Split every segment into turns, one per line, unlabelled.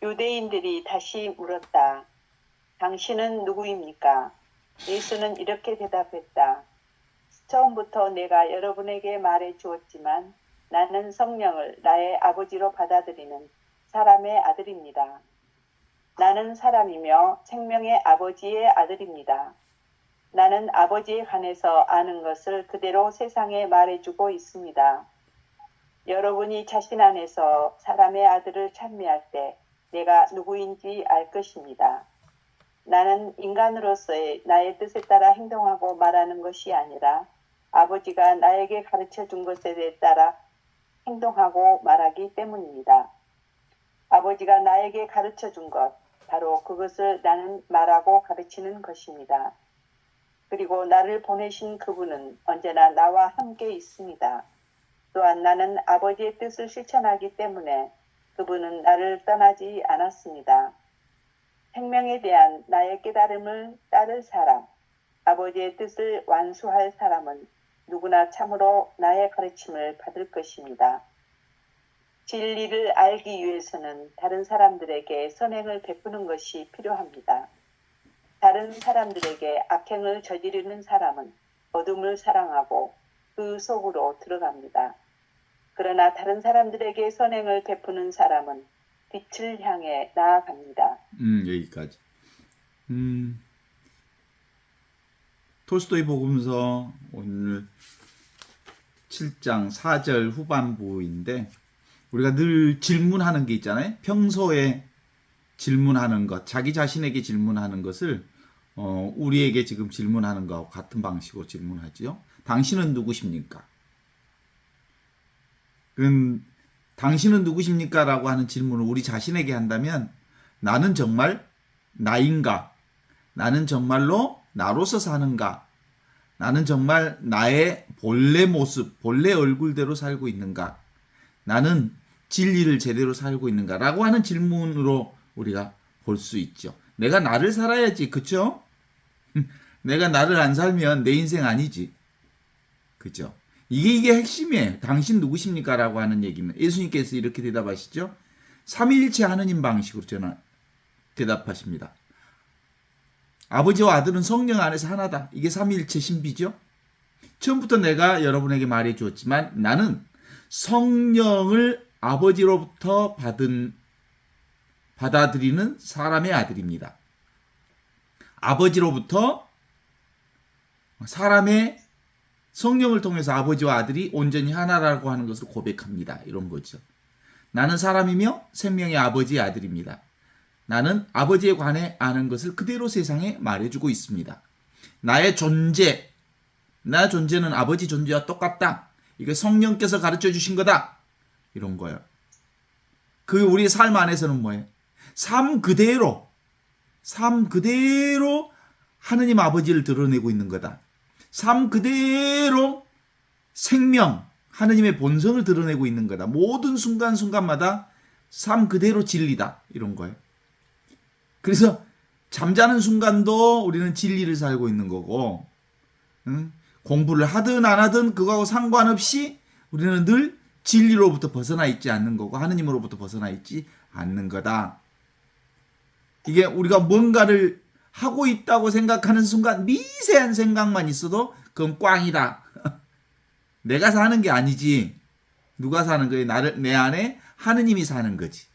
유대인들이 다시 물었다. 당신은 누구입니까? 예수는 이렇게 대답했다. 처음부터 내가 여러분에게 말해 주었지만 나는 성령을 나의 아버지로 받아들이는 사람의 아들입니다. 나는 사람이며 생명의 아버지의 아들입니다. 나는 아버지에 관해서 아는 것을 그대로 세상에 말해주고 있습니다. 여러분이 자신 안에서 사람의 아들을 찬미할 때 내가 누구인지 알 것입니다. 나는 인간으로서의 나의 뜻에 따라 행동하고 말하는 것이 아니라 아버지가 나에게 가르쳐 준 것에 따라 행동하고 말하기 때문입니다. 아버지가 나에게 가르쳐 준 것, 바로 그것을 나는 말하고 가르치는 것입니다. 그리고 나를 보내신 그분은 언제나 나와 함께 있습니다. 또한 나는 아버지의 뜻을 실천하기 때문에 그분은 나를 떠나지 않았습니다. 생명에 대한 나의 깨달음을 따를 사람, 아버지의 뜻을 완수할 사람은 누구나 참으로 나의 가르침을 받을 것입니다. 진리를 알기 위해서는 다른 사람들에게 선행을 베푸는 것이 필요합니다. 다른 사람들에게 악행을 저지르는 사람은 어둠을 사랑하고 그 속으로 들어갑니다. 그러나 다른 사람들에게 선행을 베푸는 사람은 빛을 향해 나아갑니다.
여기까지. 톨스토이 복음서 오늘 7장 4절 후반부인데 우리가 늘 질문하는 게 있잖아요. 평소에 질문하는 것, 자기 자신에게 질문하는 것을 우리에게 지금 질문하는 것과 같은 방식으로 질문하지요. 당신은 누구십니까? 그럼 당신은 누구십니까? 라고 하는 질문을 우리 자신에게 한다면 나는 정말 나인가? 나는 정말로 나로서 사는가? 나는 정말 나의 본래 모습, 본래 얼굴대로 살고 있는가? 나는 진리를 제대로 살고 있는가? 라고 하는 질문으로 우리가 볼 수 있죠. 내가 나를 살아야지, 그쵸? 내가 나를 안 살면 내 인생 아니지. 그죠? 이게 핵심이에요. 당신 누구십니까? 라고 하는 얘기는 예수님께서 이렇게 대답하시죠. 삼위일체 하느님 방식으로 저는 대답하십니다. 아버지와 아들은 성령 안에서 하나다. 이게 삼위일체 신비죠. 처음부터 내가 여러분에게 말해 주었지만 나는 성령을 아버지로부터 받아들이는 사람의 아들입니다. 아버지로부터 사람의 성령을 통해서 아버지와 아들이 온전히 하나라고 하는 것을 고백합니다. 이런 거죠. 나는 사람이며 생명의 아버지의 아들입니다. 나는 아버지에 관해 아는 것을 그대로 세상에 말해주고 있습니다. 나의 존재, 나의 존재는 아버지 존재와 똑같다. 이게 성령께서 가르쳐 주신 거다. 이런 거예요. 그 우리의 삶 안에서는 뭐예요? 삶 그대로 하느님 아버지를 드러내고 있는 거다. 삶 그대로 생명, 하느님의 본성을 드러내고 있는 거다. 모든 순간순간마다 삶 그대로 진리다. 이런 거예요. 그래서 잠자는 순간도 우리는 진리를 살고 있는 거고, 공부를 하든 안 하든 그거하고 상관없이 우리는 늘 진리로부터 벗어나 있지 않는 거고 하느님으로부터 벗어나 있지 않는 거다. 이게 우리가 뭔가를 하고 있다고 생각하는 순간 미세한 생각만 있어도 그건 꽝이다. 내가 사는 게 아니지. 누가 사는 거예요? 내 안에 하느님이 사는 거지.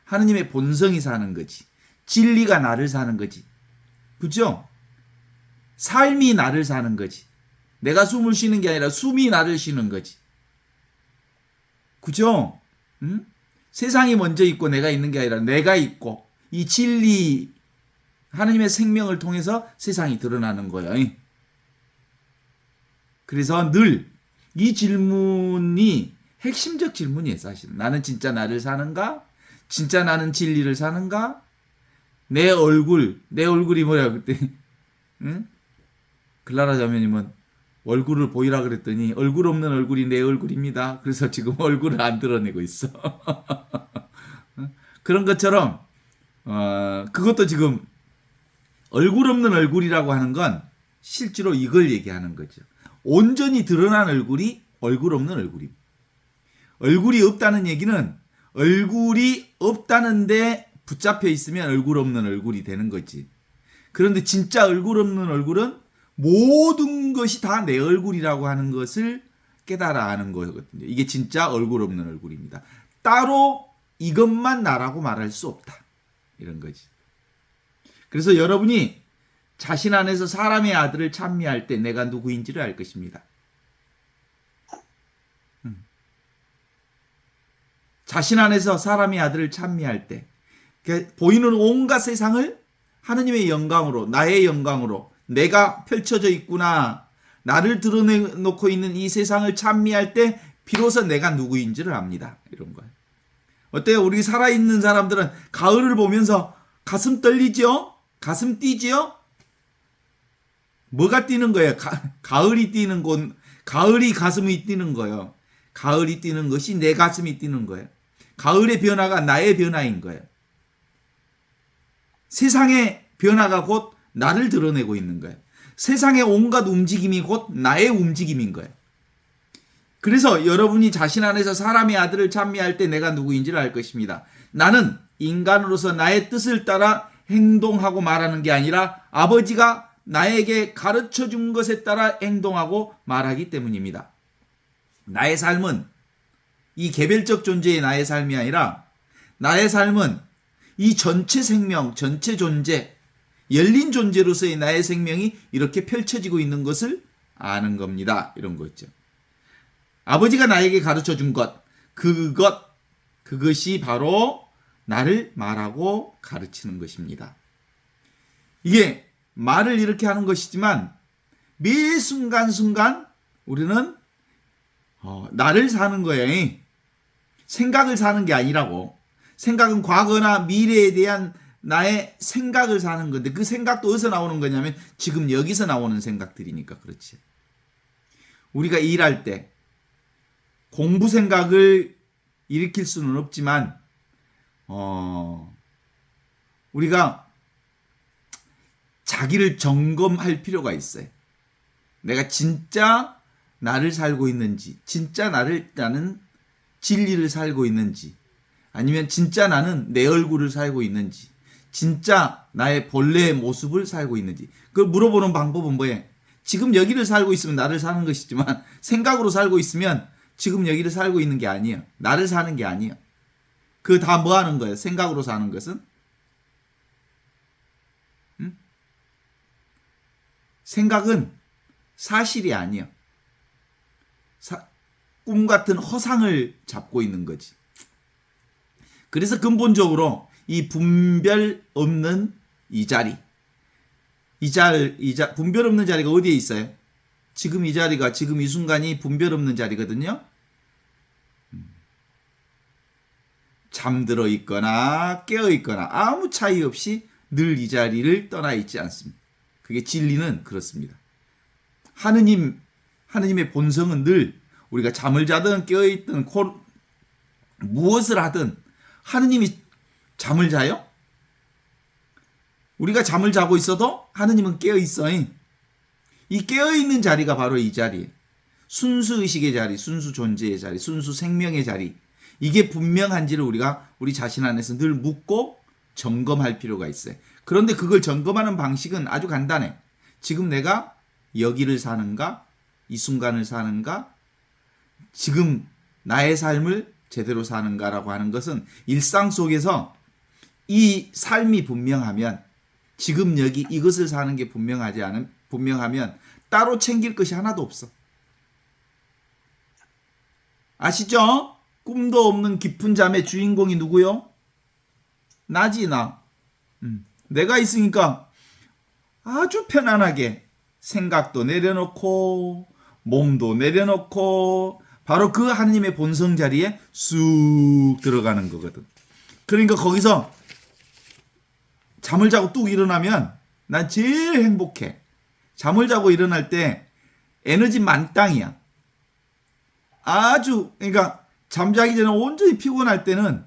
하느님의 본성이 사는 거지. 진리가 나를 사는 거지. 그죠? 삶이 나를 사는 거지. 내가 숨을 쉬는 게 아니라 숨이 나를 쉬는 거지. 그죠? 세상이 먼저 있고 내가 있는 게 아니라 내가 있고 이 진리 하느님의 생명을 통해서 세상이 드러나는 거예요. 그래서 늘 이 질문이 핵심적 질문이에요. 사실은. 나는 진짜 나를 사는가? 진짜 나는 진리를 사는가? 내 얼굴이 뭐야 그때 클라라 자매님은 얼굴을 보이라 그랬더니 얼굴 없는 얼굴이 내 얼굴입니다. 그래서 지금 얼굴을 안 드러내고 있어. 그런 것처럼 그것도 지금 얼굴 없는 얼굴이라고 하는 건 실제로 이걸 얘기하는 거죠. 온전히 드러난 얼굴이 얼굴 없는 얼굴입니다. 얼굴이 없다는 얘기는 얼굴이 없다는데 붙잡혀 있으면 얼굴 없는 얼굴이 되는 거지. 그런데 진짜 얼굴 없는 얼굴은 모든 것이 다 내 얼굴이라고 하는 것을 깨달아 하는 거거든요. 이게 진짜 얼굴 없는 얼굴입니다. 따로 이것만 나라고 말할 수 없다. 이런 거지. 그래서 여러분이 자신 안에서 사람의 아들을 찬미할 때 내가 누구인지를 알 것입니다. 자신 안에서 사람의 아들을 찬미할 때 보이는 온갖 세상을 하느님의 영광으로, 나의 영광으로 내가 펼쳐져 있구나, 나를 드러내놓고 있는 이 세상을 찬미할 때 비로소 내가 누구인지를 압니다. 이런 거예요. 어때요? 우리 살아있는 사람들은 가을을 보면서 가슴 떨리죠? 가슴 뛰지요? 뭐가 뛰는 거예요? 가을이 뛰는 곳, 가을이 가슴이 뛰는 거예요. 가을이 뛰는 것이 내 가슴이 뛰는 거예요. 가을의 변화가 나의 변화인 거예요. 세상의 변화가 곧 나를 드러내고 있는 거예요. 세상의 온갖 움직임이 곧 나의 움직임인 거예요. 그래서 여러분이 자신 안에서 사람의 아들을 찬미할 때 내가 누구인지를 알 것입니다. 나는 인간으로서 나의 뜻을 따라 행동하고 말하는 게 아니라 아버지가 나에게 가르쳐 준 것에 따라 행동하고 말하기 때문입니다. 나의 삶은 이 개별적 존재의 나의 삶이 아니라 나의 삶은 이 전체 생명, 전체 존재, 열린 존재로서의 나의 생명이 이렇게 펼쳐지고 있는 것을 아는 겁니다. 이런 거 있죠. 아버지가 나에게 가르쳐 준 것, 그것이 바로 나를 말하고 가르치는 것입니다. 이게 말을 이렇게 하는 것이지만 매 순간순간 우리는 나를 사는 거예요. 생각을 사는 게 아니라고. 생각은 과거나 미래에 대한 나의 생각을 사는 건데 그 생각도 어디서 나오는 거냐면 지금 여기서 나오는 생각들이니까 그렇지. 우리가 일할 때 공부 생각을 일으킬 수는 없지만 우리가 자기를 점검할 필요가 있어요. 내가 진짜 나를 살고 있는지, 진짜 나는 진리를 살고 있는지, 아니면 진짜 나는 내 얼굴을 살고 있는지, 진짜 나의 본래의 모습을 살고 있는지. 그걸 물어보는 방법은 뭐예요? 지금 여기를 살고 있으면 나를 사는 것이지만 생각으로 살고 있으면 지금 여기를 살고 있는 게 아니에요. 나를 사는 게 아니에요. 그거 다 뭐 하는 거예요? 생각으로 사는 것은? 생각은 사실이 아니에요. 꿈 같은 허상을 잡고 있는 거지. 그래서 근본적으로 이 분별 없는 이 자리, 분별 없는 자리가 어디에 있어요? 지금 이 자리가, 지금 이 순간이 분별 없는 자리거든요. 잠들어 있거나 깨어 있거나 아무 차이 없이 늘 이 자리를 떠나 있지 않습니다. 그게 진리는 그렇습니다. 하느님의 본성은 늘 우리가 잠을 자든 깨어 있든 무엇을 하든 하느님이 잠을 자요? 우리가 잠을 자고 있어도 하느님은 깨어 있어요. 이 깨어 있는 자리가 바로 이 자리예요. 순수 의식의 자리, 순수 존재의 자리, 순수 생명의 자리. 이게 분명한지를 우리가 우리 자신 안에서 늘 묻고 점검할 필요가 있어요. 그런데 그걸 점검하는 방식은 아주 간단해. 지금 내가 여기를 사는가? 이 순간을 사는가? 지금 나의 삶을 제대로 사는가라고 하는 것은 일상 속에서 이 삶이 분명하면, 지금 여기 이것을 사는 게 분명하면 따로 챙길 것이 하나도 없어. 아시죠? 꿈도 없는 깊은 잠의 주인공이 누구요? 나지, 나. 내가 있으니까 아주 편안하게 생각도 내려놓고 몸도 내려놓고 바로 그 하느님의 본성 자리에 쑥 들어가는 거거든. 그러니까 거기서 잠을 자고 뚝 일어나면 난 제일 행복해. 잠을 자고 일어날 때 에너지 만땅이야. 아주, 그러니까 잠자기 전에 온전히 피곤할 때는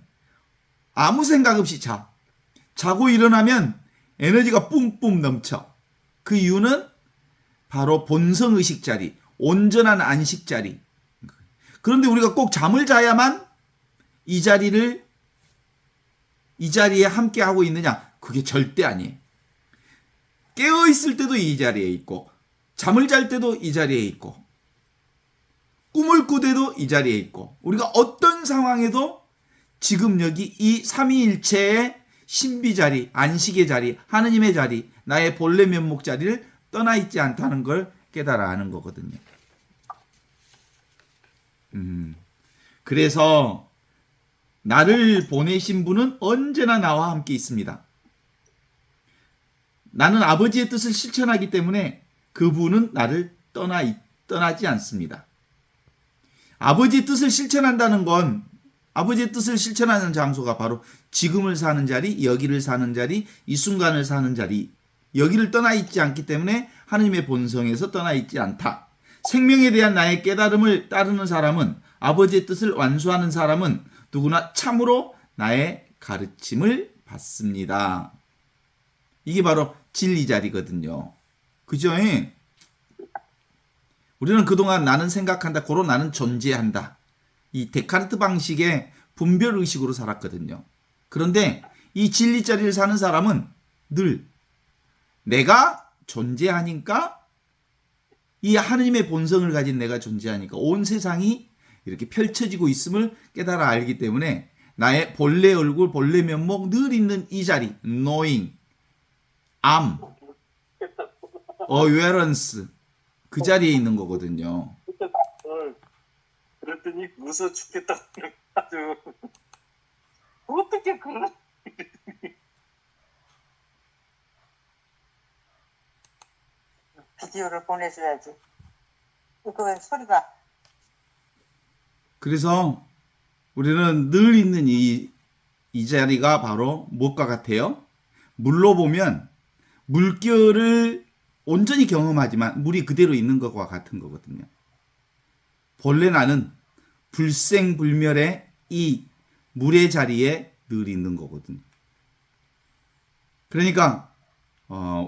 아무 생각 없이 자. 자고 일어나면 에너지가 뿜뿜 넘쳐. 그 이유는 바로 본성의식 자리, 온전한 안식 자리. 그런데 우리가 꼭 잠을 자야만 이 자리를, 이 자리를 누리는 거예요. 잠을 자고 일어나면 에너지가 뿜뿜 넘쳐. 그 이유는 바로 본성의식 자리, 온전한 안식 자리. 그런데 우리가 꼭 잠을 자야만 이 자리를 누리는 거예요. 잠을 자야만 에너지가 뿜뿜 넘쳐. 그 이유는 바로 본성의식 자리, 온전한 안식 자리. 그런데 우리가 꼭 잠을 자야만 이 자리에 함께 하고 있느냐? 그게 절대 아니에요. 깨어 있을 때도 이 자리에 있고, 잠을 잘 때도 이 자리에 있고, 꿈을 꿀 때도 이 자리에 있고, 우리가 어떤 상황에도 지금 여기 이 삼위일체의 신비 자리, 안식의 자리, 하느님의 자리, 나의 본래 면목 자리를 떠나 있지 않다는 걸 깨달아 아는 거거든요. 그래서 나를 보내신 분은 언제나 나와 함께 있습니다. 나는 아버지의 뜻을 실천하기 때문에 그분은 나를 떠나지 않습니다. 아버지의 뜻을 실천한다는 건, 아버지의 뜻을 실천하는 장소가 바로 지금을 사는 자리, 여기를 사는 자리, 이 순간을 사는 자리, 여기를 떠나 있지 않기 때문에 하느님의 본성에서 떠나 있지 않다. 생명에 대한 나의 깨달음을 따르는 사람은, 아버지의 뜻을 완수하는 사람은 누구나 참으로 나의 가르침을 받습니다. 이게 바로 진리 자리거든요. 그죠? 우리는 그동안 나는 생각한다, 고로 나는 존재한다, 이 데카르트 방식의 분별의식으로 살았거든요. 그런데 이 진리 자리를 사는 사람은 늘 내가 존재하니까, 이 하느님의 본성을 가진 내가 존재하니까 온 세상이 이렇게 펼쳐지고 있음을 깨달아 알기 때문에 나의 본래 얼굴, 본래 면목 늘 있는 이 자리, knowing, am, awareness, 그 자리에 있는 거거든요.
그랬더니 무서워 죽겠다. 아주 어떻게 그런
비디오를 보내줘야지. 이거 소리가.
그래서 우리는 늘 있는 이 자리가 바로 무엇과 같아요? 물로 보면 물결을 온전히 경험하지만 물이 그대로 있는 것과 같은 거거든요. 본래 나는 불생불멸의 이 물의 자리에 늘 있는 거거든요. 그러니까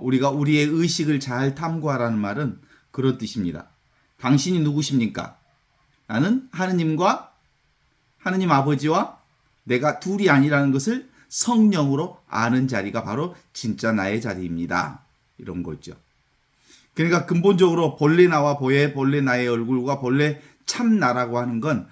우리가 우리의 의식을 잘 탐구하라는 말은 그런 뜻입니다. 당신이 누구십니까? 나는 하느님과, 하느님 아버지와 내가 둘이 아니라는 것을 성령으로 아는 자리가 바로 진짜 나의 자리입니다. 이런 거죠. 그러니까 근본적으로 본래 나와 본래 나의 얼굴과 본래 참 나라고 하는 건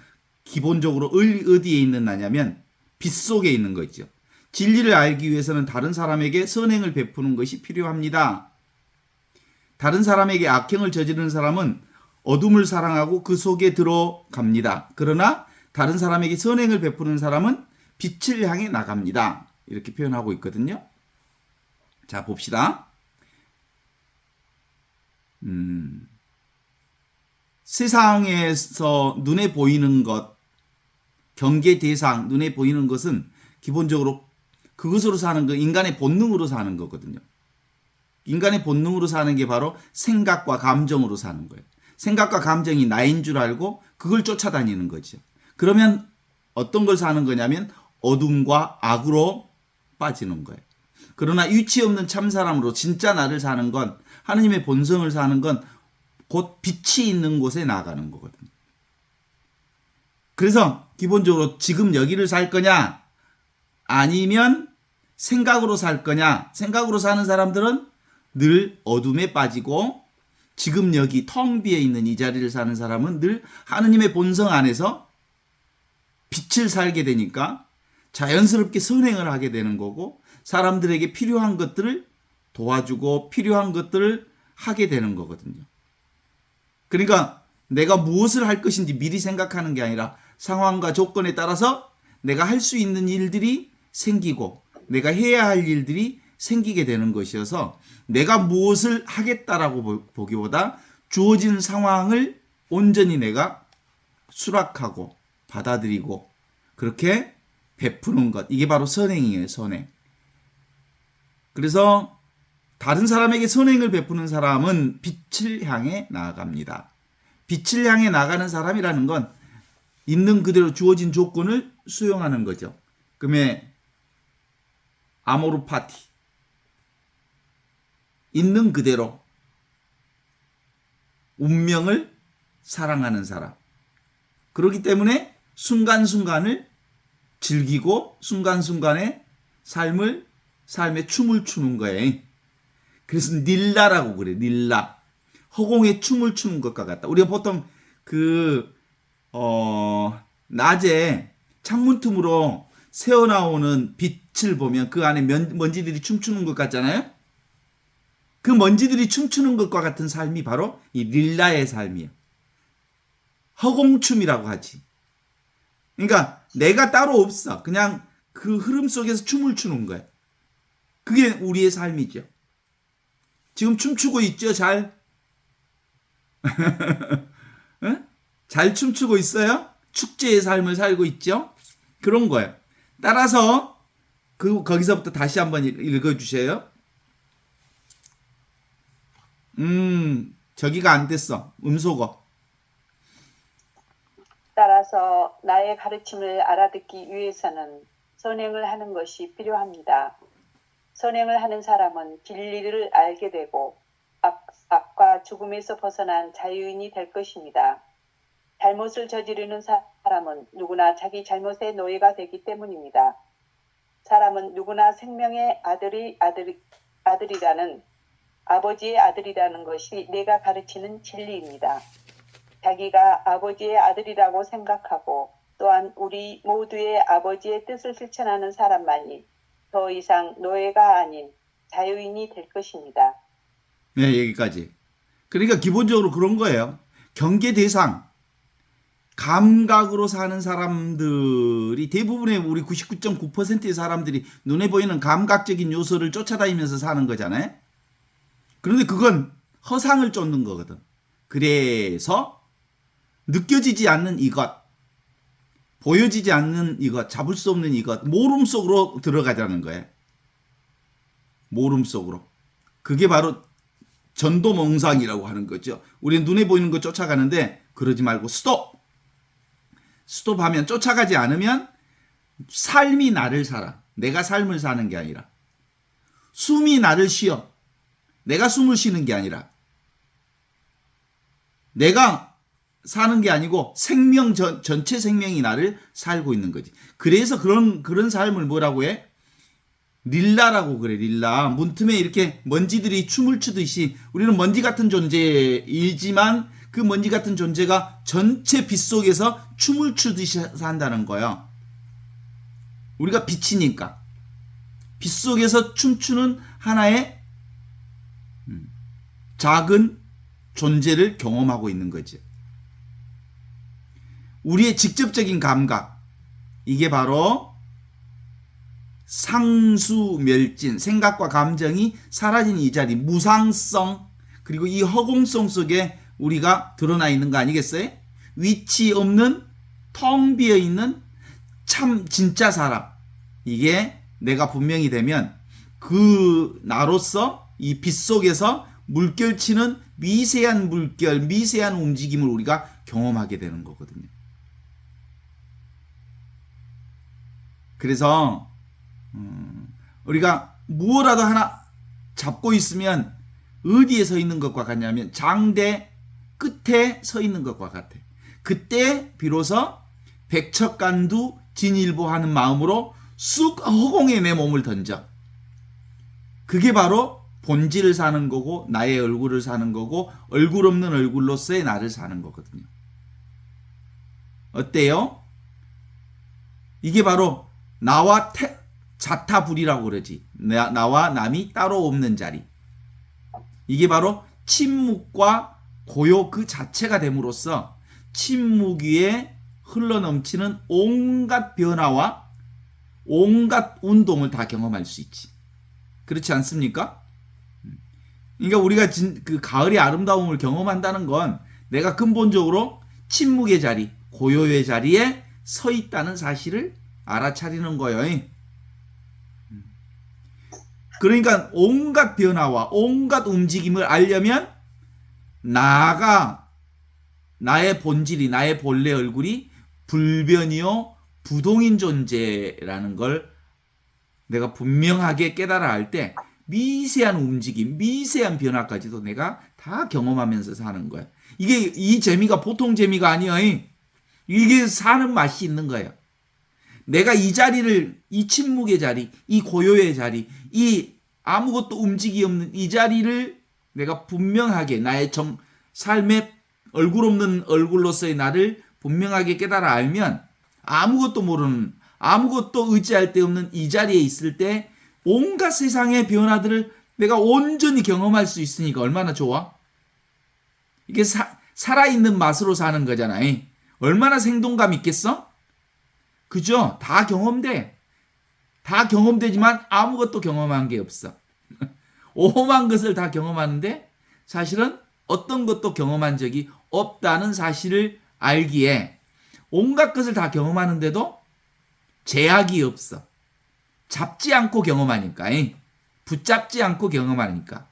기본적으로 어디에 있는 나냐면 빛 속에 있는 거죠. 진리를 알기 위해서는 다른 사람에게 선행을 베푸는 것이 필요합니다. 다른 사람에게 악행을 저지르는 사람은 어둠을 사랑하고 그 속에 들어갑니다. 그러나 다른 사람에게 선행을 베푸는 사람은 빛을 향해 나갑니다. 이렇게 표현하고 있거든요. 자, 봅시다. 세상에서 눈에 보이는 것, 경계 대상, 눈에 보이는 것은 기본적으로 그것으로 사는 거, 인간의 본능으로 사는 거거든요. 인간의 본능으로 사는 게 바로 생각과 감정으로 사는 거예요. 생각과 감정이 나인 줄 알고 그걸 쫓아다니는 거죠. 그러면 어떤 걸 사는 거냐면 어둠과 악으로 빠지는 거예요. 그러나 위치 없는 참 사람으로 진짜 나를 사는 건, 하느님의 본성을 사는 건 곧 빛이 있는 곳에 나가는 거거든요. 그래서 기본적으로 지금 여기를 살 거냐, 아니면 생각으로 살 거냐. 생각으로 사는 사람들은 늘 어둠에 빠지고, 지금 여기 텅 비어 있는 이 자리를 사는 사람은 늘 하느님의 본성 안에서 빛을 살게 되니까 자연스럽게 선행을 하게 되는 거고, 사람들에게 필요한 것들을 도와주고 필요한 것들을 하게 되는 거거든요. 그러니까 내가 무엇을 할 것인지 미리 생각하는 게 아니라 상황과 조건에 따라서 내가 할 수 있는 일들이 생기고 내가 해야 할 일들이 생기게 되는 것이어서, 내가 무엇을 하겠다라고 보기보다 주어진 상황을 온전히 내가 수락하고 받아들이고 그렇게 베푸는 것, 이게 바로 선행이에요. 선행. 그래서 다른 사람에게 선행을 베푸는 사람은 빛을 향해 나아갑니다. 빛을 향해 나가는 사람이라는 건 있는 그대로 주어진 조건을 수용하는 거죠. 그러면 아모르 파티, 있는 그대로 운명을 사랑하는 사람. 그렇기 때문에 순간순간을 즐기고 순간순간에 삶에 춤을 추는 거예요. 그래서 닐라라고 그래. 닐라. 허공에 춤을 추는 것과 같다. 우리가 보통 낮에 창문 틈으로 새어나오는 빛을 보면 그 안에 먼지들이 춤추는 것 같잖아요. 그 먼지들이 춤추는 것과 같은 삶이 바로 이 릴라의 삶이에요. 허공춤이라고 하지. 그러니까 내가 따로 없어. 그냥 그 흐름 속에서 춤을 추는 거예요. 그게 우리의 삶이죠. 지금 춤추고 있죠, 잘? 잘 춤추고 있어요? 축제의 삶을 살고 있죠? 그런 거예요. 따라서 거기서부터 다시 한번 읽어주세요. 저기가 안 됐어. 음소거.
따라서 나의 가르침을 알아듣기 위해서는 선행을 하는 것이 필요합니다. 선행을 하는 사람은 진리를 알게 되고 악과 죽음에서 벗어난 자유인이 될 것입니다. 잘못을 저지르는 사람은 누구나 자기 잘못의 노예가 되기 때문입니다. 사람은 누구나 생명의 아들이라는 아버지의 아들이라는 것이 내가 가르치는 진리입니다. 자기가 아버지의 아들이라고 생각하고 또한 우리 모두의 아버지의 뜻을 실천하는 사람만이 더 이상 노예가 아닌 자유인이 될 것입니다.
네, 여기까지. 그러니까 기본적으로 그런 거예요. 경계 대상, 감각으로 사는 사람들이 대부분의 우리 99.9%의 사람들이 눈에 보이는 감각적인 요소를 쫓아다니면서 사는 거잖아요. 그런데 그건 허상을 쫓는 거거든. 그래서 느껴지지 않는 이것, 보여지지 않는 이것, 잡을 수 없는 이것, 모름 속으로 들어가자는 거예요. 모름 속으로. 그게 바로 전도몽상이라고 하는 거죠. 우리는 눈에 보이는 거 쫓아가는데 그러지 말고 스톱! 스톱하면, 쫓아가지 않으면 삶이 나를 살아. 내가 삶을 사는 게 아니라. 숨이 나를 쉬어. 내가 숨을 쉬는 게 아니라. 내가 사는 게 아니고 전체 생명이 나를 살고 있는 거지. 그래서 그런 삶을 뭐라고 해? 릴라라고 그래. 릴라. 문틈에 이렇게 먼지들이 춤을 추듯이 우리는 먼지 같은 존재이지만 그 먼지 같은 존재가 전체 빛 속에서 춤을 추듯이 산다는 거예요. 우리가 빛이니까. 빛 속에서 춤추는 하나의 작은 존재를 경험하고 있는 거지. 우리의 직접적인 감각, 이게 바로 상수멸진, 생각과 감정이 사라진 이 자리, 무상성, 그리고 이 허공성 속에 우리가 드러나 있는 거 아니겠어요? 위치 없는, 텅 비어 있는 참 진짜 사람. 이게 내가 분명히 되면 그 나로서 이 빛 속에서 물결치는 미세한 물결, 미세한 움직임을 우리가 경험하게 되는 거거든요. 그래서 우리가 무엇라도 하나 잡고 있으면 어디에 서 있는 것과 같냐면 장대 끝에 서 있는 것과 같아. 그때 비로소 백척간두 진일보하는 마음으로 쑥 허공에 내 몸을 던져. 그게 바로 본질을 사는 거고 나의 얼굴을 사는 거고 얼굴 없는 얼굴로서의 나를 사는 거거든요. 어때요? 이게 바로 나와 자타불이라고 그러지. 나와 남이 따로 없는 자리. 이게 바로 침묵과 고요 그 자체가 됨으로써 침묵 위에 흘러넘치는 온갖 변화와 온갖 운동을 다 경험할 수 있지. 그렇지 않습니까? 그러니까 우리가 그 가을의 아름다움을 경험한다는 건 내가 근본적으로 침묵의 자리, 고요의 자리에 서 있다는 사실을 알아차리는 거예요. 그러니까 온갖 변화와 온갖 움직임을 알려면 나가 나의 본질이, 나의 본래 얼굴이 불변이요 부동인 존재라는 걸 내가 분명하게 깨달아 할 때 미세한 움직임, 미세한 변화까지도 내가 다 경험하면서 사는 거야. 이 재미가 보통 재미가 아니야. 이게 사는 맛이 있는 거야. 내가 이 자리를, 이 침묵의 자리, 이 고요의 자리, 이 아무것도 움직이 없는 이 자리를 내가 분명하게 나의 삶의 얼굴 없는 얼굴로서의 나를 분명하게 깨달아 알면 아무것도 모르는, 아무것도 의지할 데 없는 이 자리에 있을 때 온갖 세상의 변화들을 내가 온전히 경험할 수 있으니까 얼마나 좋아? 이게 살아있는 맛으로 사는 거잖아. 얼마나 생동감 있겠어? 그죠? 다 경험돼. 다 경험되지만 아무것도 경험한 게 없어. 오만 것을 다 경험하는데 사실은 어떤 것도 경험한 적이 없다는 사실을 알기에 온갖 것을 다 경험하는데도 제약이 없어. 잡지 않고 경험하니까. 붙잡지 않고 경험하니까.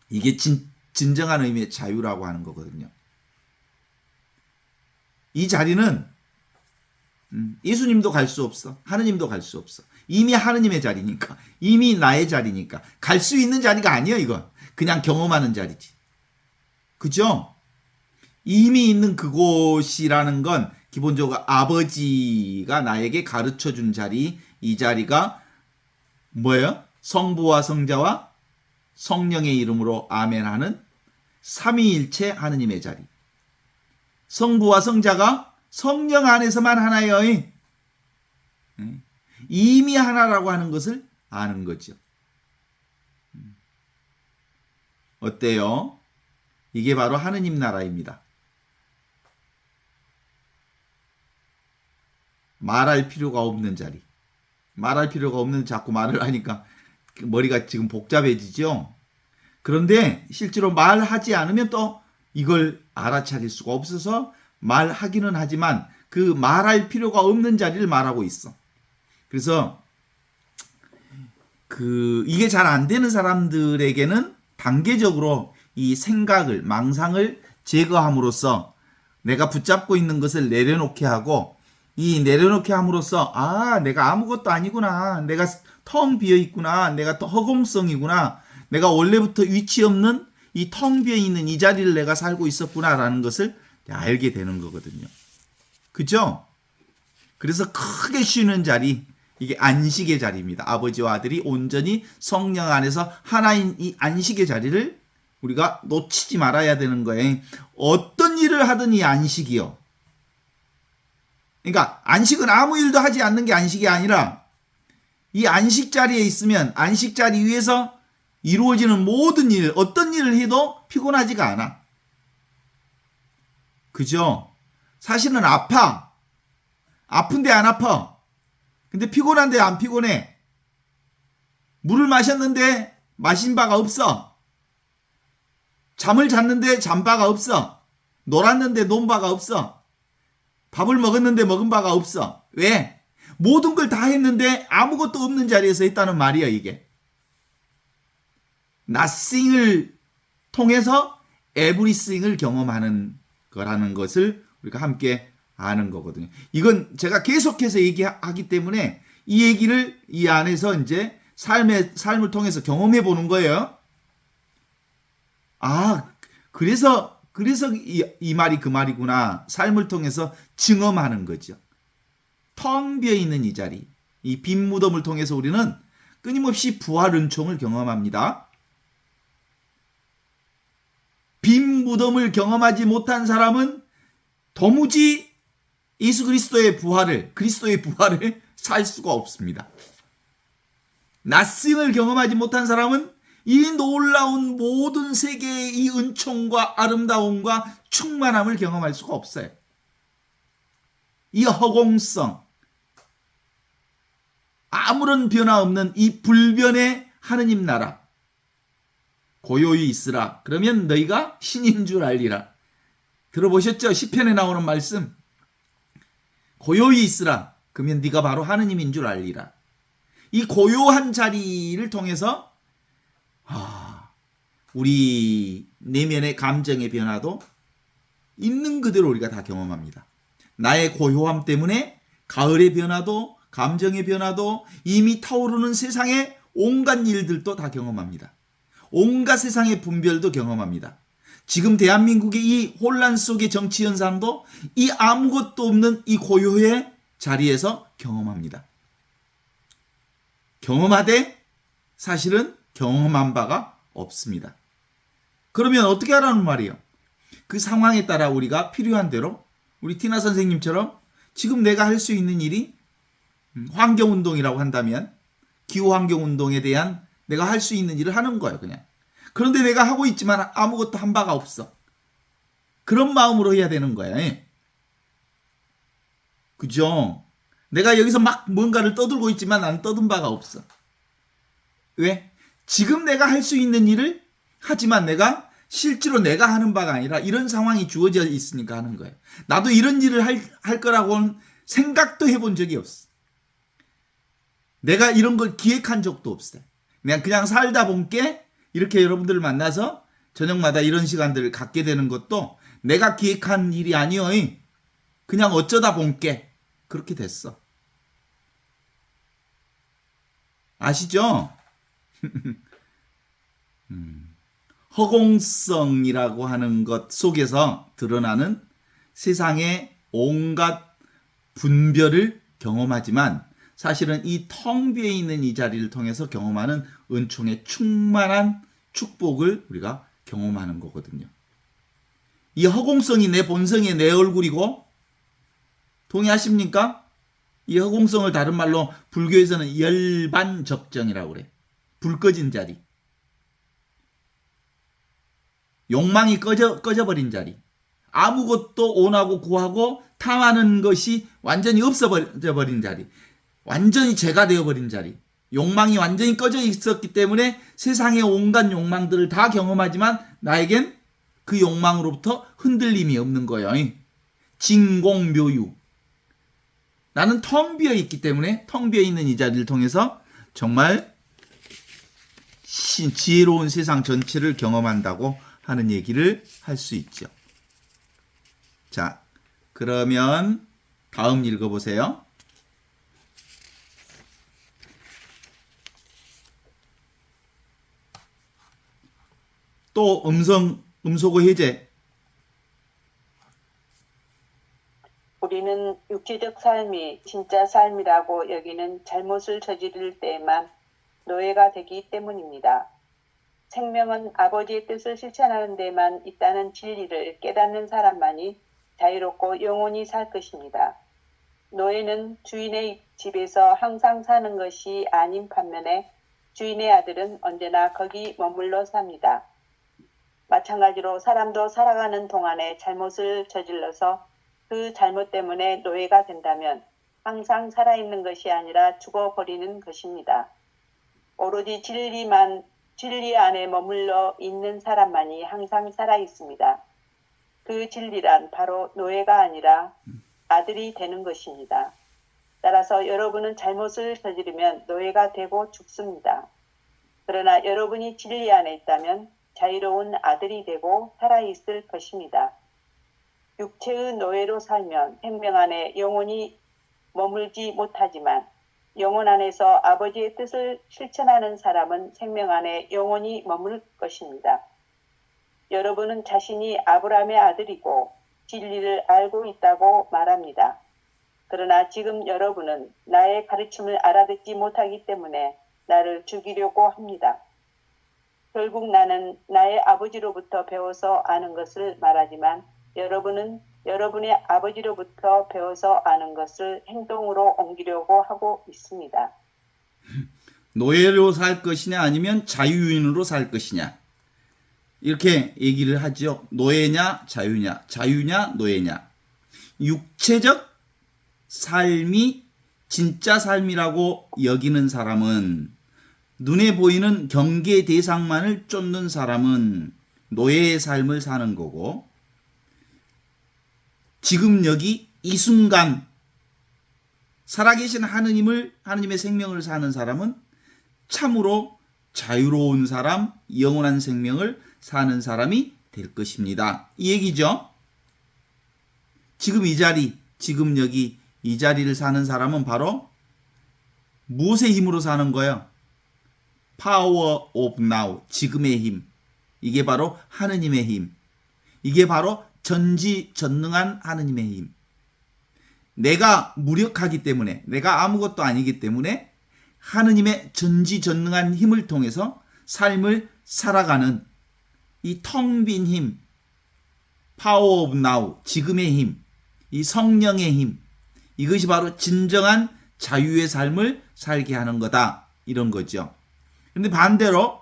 이게 진정한 의미의 자유라고 하는 거거든요. 이 자리는 예수님도 갈 수 없어. 하느님도 갈 수 없어. 이미 하느님의 자리니까. 이미 나의 자리니까. 갈 수 있는 자리가 아니야, 이건. 그냥 경험하는 자리지. 그죠? 이미 있는 그곳이라는 건 기본적으로 아버지가 나에게 가르쳐 준 자리, 이 자리가 뭐예요? 성부와 성자와 성령의 이름으로 아멘 하는 삼위일체 하느님의 자리. 성부와 성자가 성령 안에서만 하나예요. 이미 하나라고 하는 것을 아는 거죠. 어때요? 이게 바로 하느님 나라입니다. 말할 필요가 없는 자리. 말할 필요가 없는 자꾸 말을 하니까 머리가 지금 복잡해지죠. 그런데 실제로 말하지 않으면 또 이걸 알아차릴 수가 없어서 말하기는 하지만 그 말할 필요가 없는 자리를 말하고 있어. 그래서 이게 잘 안 되는 사람들에게는 단계적으로 이 생각을, 망상을 제거함으로써 내가 붙잡고 있는 것을 내려놓게 하고, 이 내려놓게 함으로써 내가 아무것도 아니구나, 내가 텅 비어 있구나, 내가 또 허공성이구나, 내가 원래부터 위치 없는 이 텅 비어 있는 이 자리를 내가 살고 있었구나라는 것을 알게 되는 거거든요. 그죠? 그래서 크게 쉬는 자리, 이게 안식의 자리입니다. 아버지와 아들이 온전히 성령 안에서 하나인 이 안식의 자리를 우리가 놓치지 말아야 되는 거예요. 어떤 일을 하든 이 안식이요. 그러니까 안식은 아무 일도 하지 않는 게 안식이 아니라 이 안식 자리에 있으면 안식 자리 위에서 이루어지는 모든 일, 어떤 일을 해도 피곤하지가 않아. 그죠? 사실은 아파. 아픈데 안 아파. 근데 피곤한데 안 피곤해. 물을 마셨는데 마신 바가 없어. 잠을 잤는데 잔 바가 없어. 놀았는데 논 바가 없어. 밥을 먹었는데 먹은 바가 없어. 왜? 모든 걸 다 했는데 아무것도 없는 자리에서 했다는 말이야, 이게. nothing을 통해서 everything을 경험하는 거라는 것을 우리가 함께 아는 거거든요. 이건 제가 계속해서 얘기하기 때문에 이 얘기를 이 안에서 이제 삶을 통해서 경험해 보는 거예요. 그래서 이 말이 그 말이구나. 삶을 통해서 증험하는 거죠. 텅 비어 있는 이 자리, 이 빈 무덤을 통해서 우리는 끊임없이 부활 은총을 경험합니다. 빈 무덤을 경험하지 못한 사람은 도무지 예수 그리스도의 부활을 살 수가 없습니다. 낯승을 경험하지 못한 사람은 이 놀라운 모든 세계의 이 은총과 아름다움과 충만함을 경험할 수가 없어요. 이 허공성, 아무런 변화 없는 이 불변의 하느님 나라, 고요히 있으라. 그러면 너희가 신인 줄 알리라. 들어보셨죠? 시편에 나오는 말씀. 고요히 있으라. 그러면 네가 바로 하느님인 줄 알리라. 이 고요한 자리를 통해서 우리 내면의 감정의 변화도 있는 그대로 우리가 다 경험합니다. 나의 고요함 때문에 가을의 변화도, 감정의 변화도, 이미 타오르는 세상의 온갖 일들도 다 경험합니다. 온갖 세상의 분별도 경험합니다. 지금 대한민국의 이 혼란 속의 정치 현상도 이 아무것도 없는 이 고요의 자리에서 경험합니다. 경험하되 사실은 경험한 바가 없습니다. 그러면 어떻게 하라는 말이에요? 그 상황에 따라 우리가 필요한 대로 우리 티나 선생님처럼 지금 내가 할 수 있는 일이 환경운동이라고 한다면 기후환경운동에 대한 내가 할 수 있는 일을 하는 거예요. 그냥. 그런데 내가 하고 있지만 아무것도 한 바가 없어. 그런 마음으로 해야 되는 거예요. 그죠? 내가 여기서 막 뭔가를 떠들고 있지만 나는 떠든 바가 없어. 왜? 지금 내가 할 수 있는 일을 하지만 내가 실제로 내가 하는 바가 아니라 이런 상황이 주어져 있으니까 하는 거예요. 나도 이런 일을 할 거라고는 생각도 해본 적이 없어. 내가 이런 걸 기획한 적도 없어요. 그냥 살다 본게 이렇게 여러분들을 만나서 저녁마다 이런 시간들을 갖게 되는 것도 내가 기획한 일이 아니요. 그냥 어쩌다 본게 그렇게 됐어. 아시죠? 허공성이라고 하는 것 속에서 드러나는 세상의 온갖 분별을 경험하지만 사실은 이 텅 비어 있는 이 자리를 통해서 경험하는 은총의 충만한 축복을 우리가 경험하는 거거든요. 이 허공성이 내 본성의 내 얼굴이고, 동의하십니까? 이 허공성을 다른 말로 불교에서는 열반적정이라고 그래. 불 꺼진 자리. 욕망이 꺼져버린 자리. 아무것도 원하고 구하고 탐하는 것이 완전히 없어져버린 자리. 완전히 죄가 되어버린 자리. 욕망이 완전히 꺼져 있었기 때문에 세상의 온갖 욕망들을 다 경험하지만 나에겐 그 욕망으로부터 흔들림이 없는 거예요. 진공묘유. 나는 텅 비어 있기 때문에 텅 비어 있는 이 자리를 통해서 정말 지혜로운 세상 전체를 경험한다고 하는 얘기를 할 수 있죠. 자, 그러면 다음 읽어보세요. 또 음소거 해제.
우리는 육체적 삶이 진짜 삶이라고 여기는 잘못을 저지를 때에만 노예가 되기 때문입니다. 생명은 아버지의 뜻을 실천하는 데만 있다는 진리를 깨닫는 사람만이 자유롭고 영원히 살 것입니다. 노예는 주인의 집에서 항상 사는 것이 아닌 반면에 주인의 아들은 언제나 거기 머물러 삽니다. 마찬가지로 사람도 살아가는 동안에 잘못을 저질러서 그 잘못 때문에 노예가 된다면 항상 살아있는 것이 아니라 죽어버리는 것입니다. 오로지 진리 안에 머물러 있는 사람만이 항상 살아있습니다. 그 진리란 바로 노예가 아니라 아들이 되는 것입니다. 따라서 여러분은 잘못을 저지르면 노예가 되고 죽습니다. 그러나 여러분이 진리 안에 있다면 자유로운 아들이 되고 살아있을 것입니다. 육체의 노예로 살면 생명 안에 영원히 머물지 못하지만 영혼 안에서 아버지의 뜻을 실천하는 사람은 생명 안에 영원히 머물 것입니다. 여러분은 자신이 아브라함의 아들이고 진리를 알고 있다고 말합니다. 그러나 지금 여러분은 나의 가르침을 알아듣지 못하기 때문에 나를 죽이려고 합니다. 결국 나는 나의 아버지로부터 배워서 아는 것을 말하지만 여러분은 여러분의 아버지로부터 배워서 아는 것을 행동으로 옮기려고 하고 있습니다.
노예로 살 것이냐 아니면 자유인으로 살 것이냐. 이렇게 얘기를 하죠. 노예냐 자유냐, 자유냐 노예냐. 육체적 삶이 진짜 삶이라고 여기는 사람은, 눈에 보이는 경계 대상만을 쫓는 사람은 노예의 삶을 사는 거고, 지금 여기 이 순간 살아계신 하느님의 생명을 사는 사람은 참으로 자유로운 사람, 영원한 생명을 사는 사람이 될 것입니다. 이 얘기죠. 지금 이 자리, 지금 여기 이 자리를 사는 사람은 바로 무엇의 힘으로 사는 거예요? Power of now, 지금의 힘. 이게 바로 하느님의 힘. 이게 바로 전지전능한 하느님의 힘. 내가 무력하기 때문에, 내가 아무것도 아니기 때문에 하느님의 전지전능한 힘을 통해서 삶을 살아가는 이 텅 빈 힘, 파워 오브 나우, 지금의 힘, 이 성령의 힘, 이것이 바로 진정한 자유의 삶을 살게 하는 거다, 이런 거죠. 그런데 반대로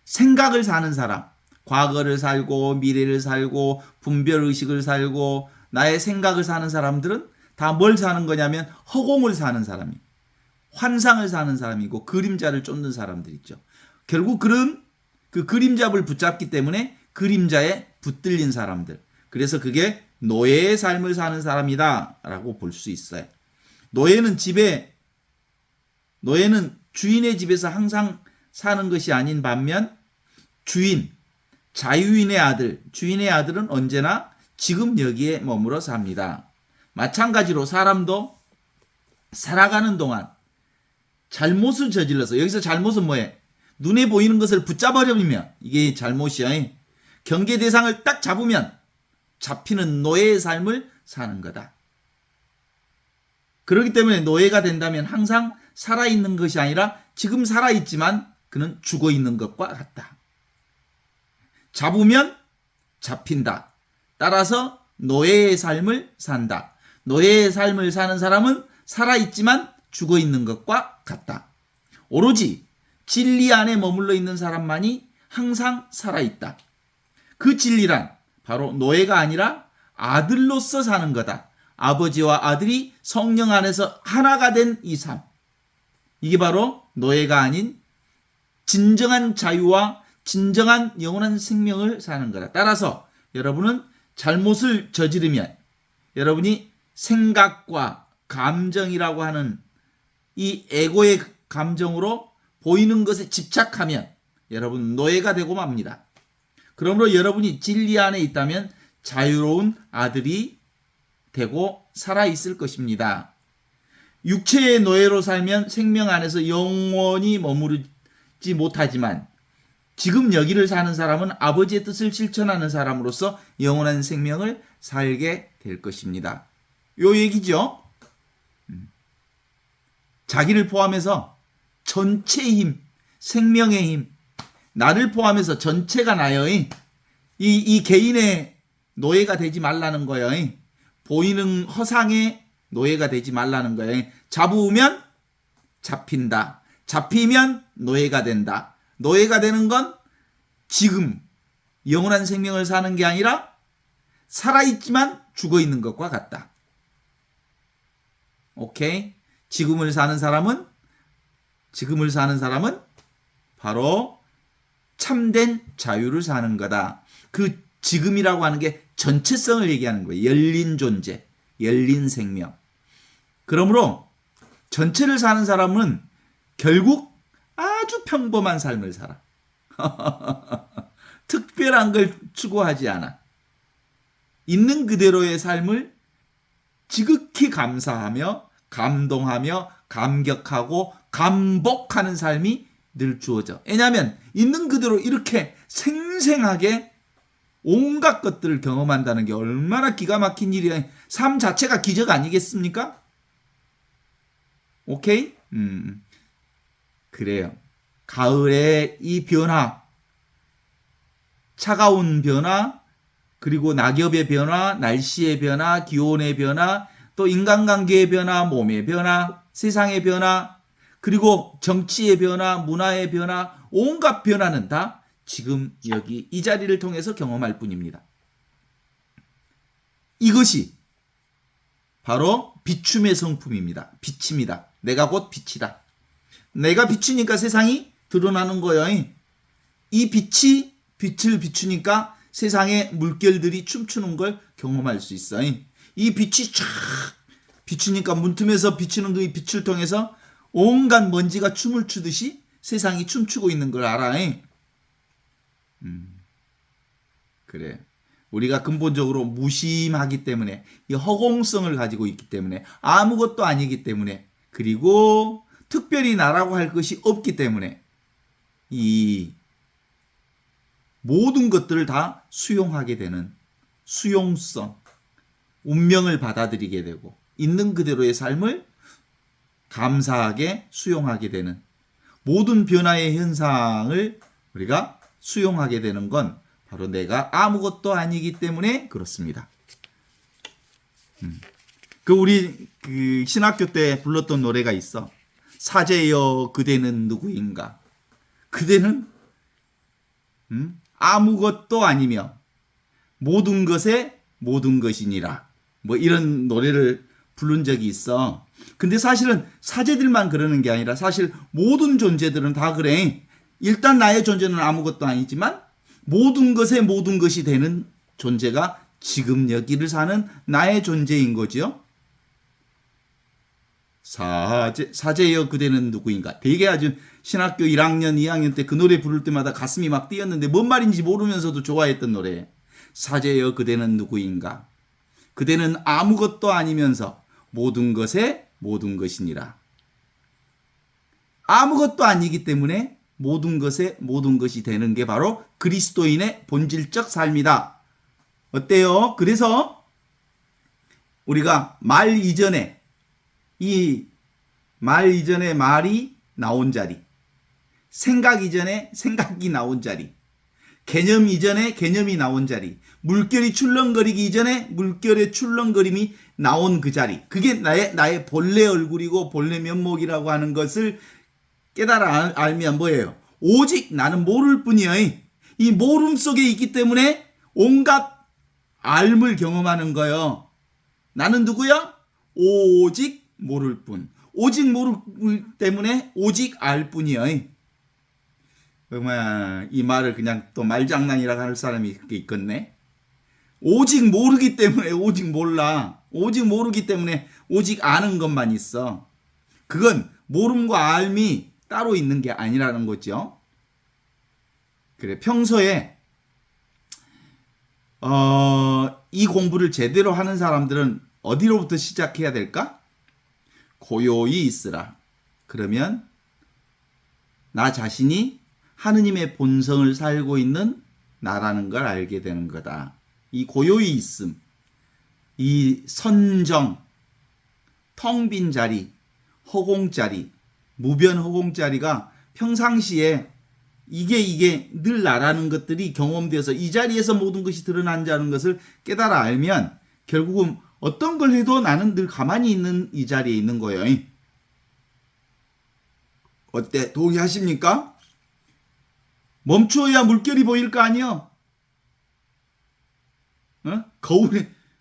생각을 사는 사람, 과거를 살고 미래를 살고 분별의식을 살고 나의 생각을 사는 사람들은 다 뭘 사는 거냐면 허공을 사는 사람이에요. 환상을 사는 사람이고 그림자를 쫓는 사람들 있죠. 결국 그런 그 그림잡을 붙잡기 때문에 그림자에 붙들린 사람들. 그래서 그게 노예의 삶을 사는 사람이다 라고 볼 수 있어요. 노예는 주인의 집에서 항상 사는 것이 아닌 반면 자유인의 아들, 주인의 아들은 언제나 지금 여기에 머물러 삽니다. 마찬가지로 사람도 살아가는 동안 잘못을 저질러서, 여기서 잘못은 뭐예요? 눈에 보이는 것을 붙잡아버리면 이게 잘못이야. 경계 대상을 딱 잡으면 잡히는 노예의 삶을 사는 거다. 그렇기 때문에 노예가 된다면 항상 살아있는 것이 아니라 지금 살아있지만 그는 죽어있는 것과 같다. 잡으면 잡힌다. 따라서 노예의 삶을 산다. 노예의 삶을 사는 사람은 살아있지만 죽어있는 것과 같다. 오로지 진리 안에 머물러 있는 사람만이 항상 살아있다. 그 진리란 바로 노예가 아니라 아들로서 사는 거다. 아버지와 아들이 성령 안에서 하나가 된 이 삶. 이게 바로 노예가 아닌 진정한 자유와 진정한 영원한 생명을 사는 거다. 따라서 여러분은 잘못을 저지르면 여러분이 생각과 감정이라고 하는 이 에고의 감정으로 보이는 것에 집착하면 여러분 노예가 되고 맙니다. 그러므로 여러분이 진리 안에 있다면 자유로운 아들이 되고 살아있을 것입니다. 육체의 노예로 살면 생명 안에서 영원히 머무르지 못하지만 지금 여기를 사는 사람은 아버지의 뜻을 실천하는 사람으로서 영원한 생명을 살게 될 것입니다. 요 얘기죠. 자기를 포함해서 전체의 힘, 생명의 힘, 나를 포함해서 전체가 나요. 이 개인의 노예가 되지 말라는 거예요. 보이는 허상의 노예가 되지 말라는 거예요. 잡으면 잡힌다. 잡히면 노예가 된다. 노예가 되는 건 지금 영원한 생명을 사는 게 아니라 살아있지만 죽어있는 것과 같다. 오케이? 지금을 사는 사람은 바로 참된 자유를 사는 거다. 그 지금이라고 하는 게 전체성을 얘기하는 거예요. 열린 존재, 열린 생명. 그러므로 전체를 사는 사람은 결국 아주 평범한 삶을 살아. 특별한 걸 추구하지 않아. 있는 그대로의 삶을 지극히 감사하며 감동하며 감격하고 감복하는 삶이 늘 주어져. 왜냐하면 있는 그대로 이렇게 생생하게 온갖 것들을 경험한다는 게 얼마나 기가 막힌 일이야. 삶 자체가 기적 아니겠습니까? 오케이? 그래요. 가을의 이 변화, 차가운 변화, 그리고 낙엽의 변화, 날씨의 변화, 기온의 변화, 또 인간관계의 변화, 몸의 변화, 세상의 변화, 그리고 정치의 변화, 문화의 변화, 온갖 변화는 다 지금 여기 이 자리를 통해서 경험할 뿐입니다. 이것이 바로 비춤의 성품입니다. 빛입니다. 내가 곧 빛이다. 내가 빛이니까 세상이 드러나는 거예요. 이 빛이 빛을 비추니까 세상의 물결들이 춤추는 걸 경험할 수 있어요. 이 빛이 쫙 비추니까 문틈에서 비추는 그 빛을 통해서 온갖 먼지가 춤을 추듯이 세상이 춤추고 있는 걸 알아. 그래. 우리가 근본적으로 무심하기 때문에, 이 허공성을 가지고 있기 때문에, 아무것도 아니기 때문에, 그리고 특별히 나라고 할 것이 없기 때문에 이 모든 것들을 다 수용하게 되는 수용성, 운명을 받아들이게 되고 있는 그대로의 삶을 감사하게 수용하게 되는, 모든 변화의 현상을 우리가 수용하게 되는 건 바로 내가 아무것도 아니기 때문에 그렇습니다. 우리 신학교 때 불렀던 노래가 있어. 사제여 그대는 누구인가? 그대는 아무것도 아니며 모든 것에 모든 것이니라. 뭐 이런 노래를 부른 적이 있어. 근데 사실은 사제들만 그러는 게 아니라 사실 모든 존재들은 다 그래. 일단 나의 존재는 아무것도 아니지만 모든 것에 모든 것이 되는 존재가 지금 여기를 사는 나의 존재인 거죠. 사제여 그대는 누구인가? 되게 아주 신학교 1학년, 2학년 때 그 노래 부를 때마다 가슴이 막 뛰었는데 뭔 말인지 모르면서도 좋아했던 노래. 사제여 그대는 누구인가? 그대는 아무것도 아니면서 모든 것에 모든 것이니라. 아무것도 아니기 때문에 모든 것에 모든 것이 되는 게 바로 그리스도인의 본질적 삶이다. 어때요? 그래서 우리가 말 이전에 말이 나온 자리, 생각 이전에 생각이 나온 자리, 개념 이전에 개념이 나온 자리, 물결이 출렁거리기 이전에 물결의 출렁거림이 나온 그 자리, 그게 나의 본래 얼굴이고 본래 면목이라고 하는 것을 깨달아 알면 뭐예요? 오직 나는 모를 뿐이요. 이 모름 속에 있기 때문에 온갖 알을 경험하는 거예요. 나는 누구야? 오직 모를 뿐. 오직 모르기 때문에 오직 알 뿐이요. 정말 이 말을 그냥 또 말장난이라고 할 사람이 있겠네. 오직 모르기 때문에 오직 몰라. 오직 모르기 때문에 오직 아는 것만 있어. 그건 모름과 알미 따로 있는 게 아니라는 거죠. 그래, 평소에 이 공부를 제대로 하는 사람들은 어디로부터 시작해야 될까? 고요히 있으라. 그러면 나 자신이 하느님의 본성을 살고 있는 나라는 걸 알게 되는 거다. 이 고요히 있음, 이 선정, 텅 빈 자리, 허공 자리, 무변 허공 자리가 평상시에 이게 늘 나라는 것들이 경험되어서 이 자리에서 모든 것이 드러난다는 것을 깨달아 알면 결국은 어떤 걸 해도 나는 늘 가만히 있는 이 자리에 있는 거예요. 어때? 동의하십니까? 멈추어야 물결이 보일 거 아니요?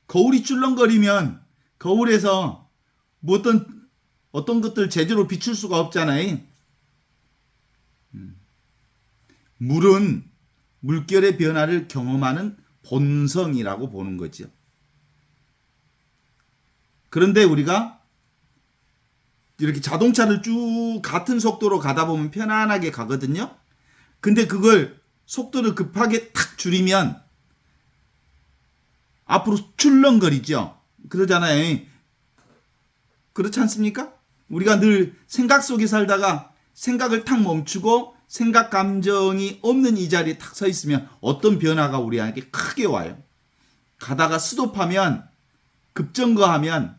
거울이 출렁거리면 거울에서 뭐 어떤 것들 제대로 비출 수가 없잖아요. 물은 물결의 변화를 경험하는 본성이라고 보는 거죠. 그런데 우리가 이렇게 자동차를 쭉 같은 속도로 가다 보면 편안하게 가거든요. 근데 그걸 속도를 급하게 탁 줄이면 앞으로 출렁거리죠. 그러잖아요. 그렇지 않습니까? 우리가 늘 생각 속에 살다가 생각을 탁 멈추고 생각 감정이 없는 이 자리에 탁 서 있으면 어떤 변화가 우리에게 크게 와요. 가다가 스톱하면, 급정거하면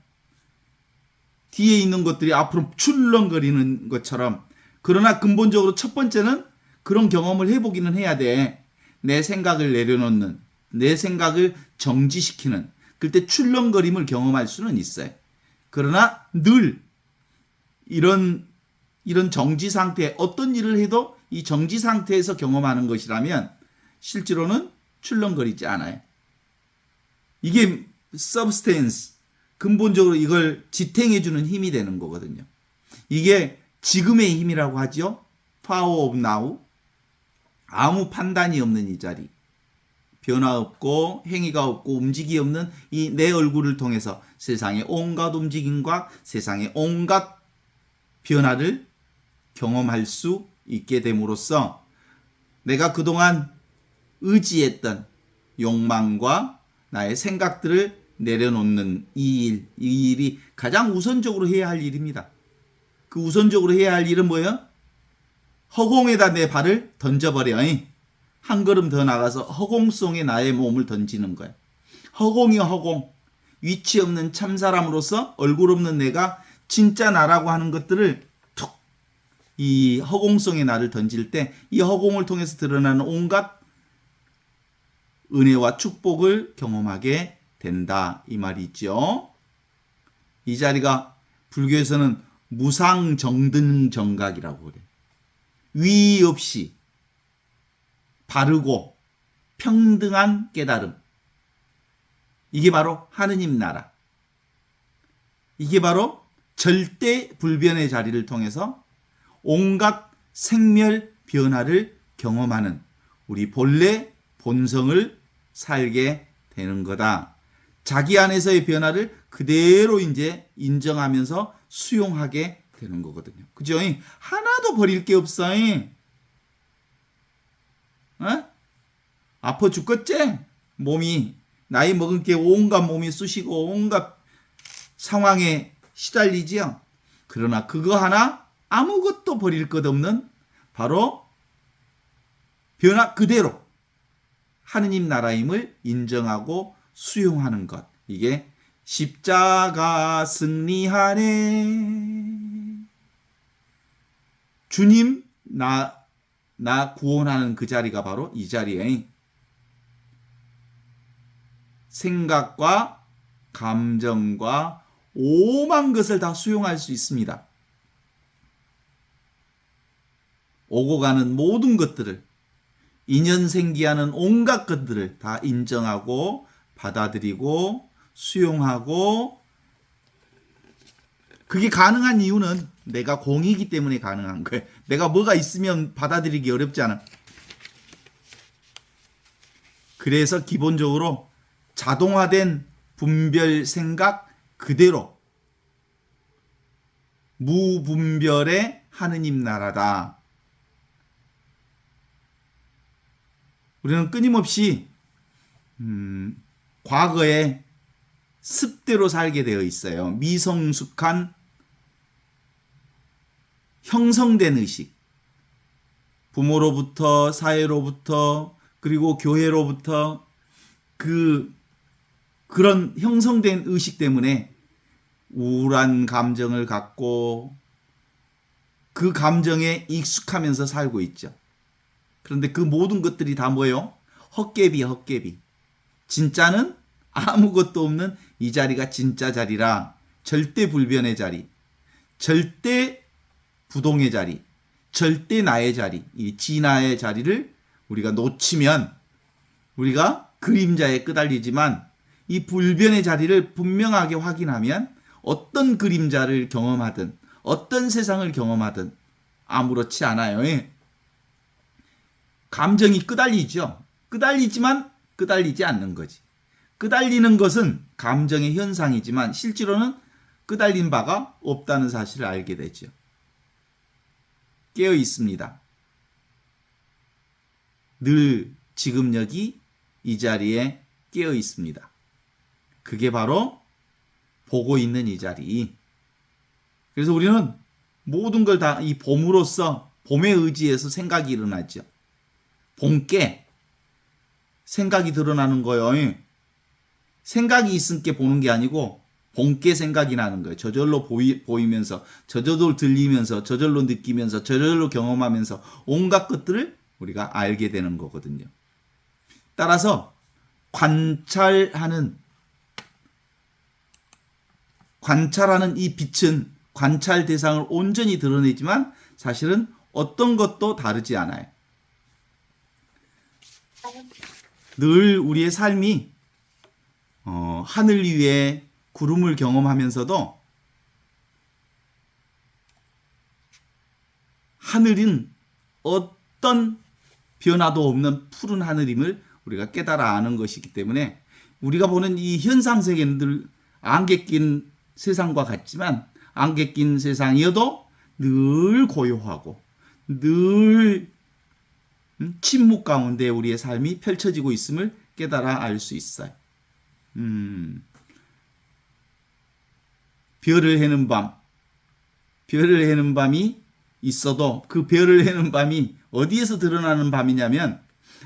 뒤에 있는 것들이 앞으로 출렁거리는 것처럼. 그러나 근본적으로 첫 번째는 그런 경험을 해보기는 해야 돼. 내 생각을 내려놓는, 내 생각을 정지시키는, 그때 출렁거림을 경험할 수는 있어요. 그러나 늘 이런 정지 상태, 어떤 일을 해도 이 정지 상태에서 경험하는 것이라면 실제로는 출렁거리지 않아요. 이게 substance, 근본적으로 이걸 지탱해주는 힘이 되는 거거든요. 이게 지금의 힘이라고 하죠. power of now. 아무 판단이 없는 이 자리. 변화 없고 행위가 없고 움직이 없는 이 내 얼굴을 통해서 세상의 온갖 움직임과 세상의 온갖 변화를 경험할 수 있게 됨으로써 내가 그동안 의지했던 욕망과 나의 생각들을 내려놓는 이 일이 가장 우선적으로 해야 할 일입니다. 그 우선적으로 해야 할 일은 뭐예요? 허공에다 내 발을 던져버려. 한 걸음 더 나가서 허공속에 나의 몸을 던지는 거예요. 허공이요, 허공. 위치 없는 참사람으로서 얼굴 없는 내가 진짜 나라고 하는 것들을 툭 이 허공성의 나를 던질 때 이 허공을 통해서 드러나는 온갖 은혜와 축복을 경험하게 된다 이 말이 있죠. 이 자리가 불교에서는 무상정등정각이라고 그래요. 위 없이 바르고 평등한 깨달음. 이게 바로 하느님 나라. 이게 바로 절대 불변의 자리를 통해서 온갖 생멸 변화를 경험하는 우리 본래 본성을 살게 되는 거다. 자기 안에서의 변화를 그대로 이제 인정하면서 수용하게 되는 거거든요. 그죠? 하나도 버릴 게 없어. 아파 죽겠지? 몸이. 나이 먹은 게 온갖 몸이 쑤시고 온갖 상황에 시달리지요. 그러나 그거 하나 아무것도 버릴 것 없는 바로 변화 그대로 하느님 나라임을 인정하고 수용하는 것. 이게 십자가 승리하네. 주님 나 구원하는 그 자리가 바로 이 자리에 생각과 감정과 오만 것을 다 수용할 수 있습니다. 오고 가는 모든 것들을 인연생기하는 온갖 것들을 다 인정하고 받아들이고 수용하고 그게 가능한 이유는 내가 공이기 때문에 가능한 거예요. 내가 뭐가 있으면 받아들이기 어렵지 않아. 그래서 기본적으로 자동화된 분별 생각 그대로 무분별의 하느님 나라다. 우리는 끊임없이 과거에 습대로 살게 되어 있어요. 미성숙한 형성된 의식. 부모로부터 사회로부터 그리고 교회로부터 그런 형성된 의식 때문에 우울한 감정을 갖고 그 감정에 익숙하면서 살고 있죠. 그런데 그 모든 것들이 다 뭐예요? 헛개비. 진짜는 아무것도 없는 이 자리가 진짜 자리라. 절대 불변의 자리, 절대 부동의 자리, 절대 나의 자리, 이 진화의 자리를 우리가 놓치면 우리가 그림자에 끄달리지만 이 불변의 자리를 분명하게 확인하면 어떤 그림자를 경험하든 어떤 세상을 경험하든 아무렇지 않아요. 감정이 끄달리죠. 끄달리지만 끄달리지 않는 거지. 끄달리는 것은 감정의 현상이지만 실제로는 끄달린 바가 없다는 사실을 알게 되죠. 깨어 있습니다. 늘 지금 여기 이 자리에 깨어 있습니다. 그게 바로 보고 있는 이 자리. 그래서 우리는 모든 걸 다 이 봄으로써 봄에 의지해서 생각이 일어나죠. 봄께 생각이 드러나는 거예요. 생각이 있으니까 보는 게 아니고 봄께 생각이 나는 거예요. 저절로 보이면서 저절로 들리면서 저절로 느끼면서 저절로 경험하면서 온갖 것들을 우리가 알게 되는 거거든요. 따라서 관찰하는 이 빛은 관찰 대상을 온전히 드러내지만 사실은 어떤 것도 다르지 않아요. 늘 우리의 삶이 하늘 위에 구름을 경험하면서도 하늘은 어떤 변화도 없는 푸른 하늘임을 우리가 깨달아 아는 것이기 때문에 우리가 보는 이 현상 세계는 늘 안개 낀 세상과 같지만 안개 낀 세상이어도 늘 고요하고 늘 침묵 가운데 우리의 삶이 펼쳐지고 있음을 깨달아 알 수 있어요. 별을 해는 밤이 있어도 그 별을 해는 밤이 어디에서 드러나는 밤이냐면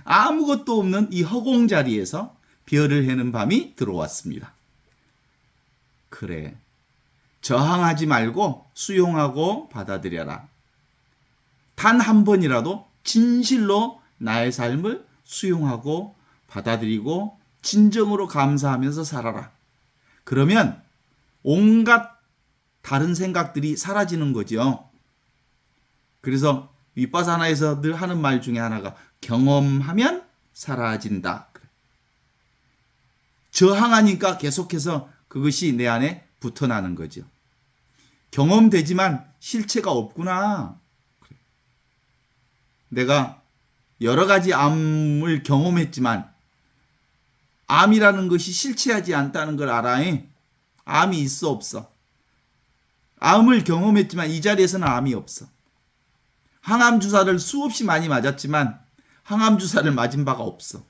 아무것도 없는 이 허공 자리에서 별을 해는 밤이 들어왔습니다. 그래. 저항하지 말고 수용하고 받아들여라. 단 한 번이라도 진실로 나의 삶을 수용하고 받아들이고 진정으로 감사하면서 살아라. 그러면 온갖 다른 생각들이 사라지는 거죠. 그래서 윗바사나에서 늘 하는 말 중에 하나가 경험하면 사라진다. 저항하니까 계속해서 그것이 내 안에 붙어나는 거죠. 경험되지만 실체가 없구나. 내가 여러 가지 암을 경험했지만 암이라는 것이 실체하지 않다는 걸 알아. 암이 있어 없어. 암을 경험했지만 이 자리에서는 암이 없어. 항암 주사를 수없이 많이 맞았지만 항암 주사를 맞은 바가 없어.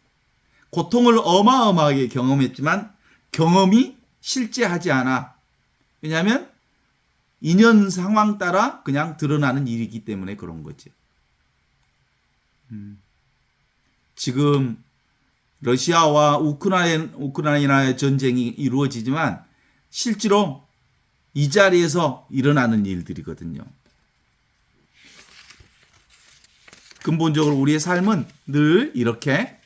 고통을 어마어마하게 경험했지만 경험이 실제하지 않아. 왜냐하면 인연 상황 따라 그냥 드러나는 일이기 때문에 그런 거지. 지금 러시아와 우크라이나의 전쟁이 이루어지지만 실제로 이 자리에서 일어나는 일들이거든요. 근본적으로 우리의 삶은 늘 이렇게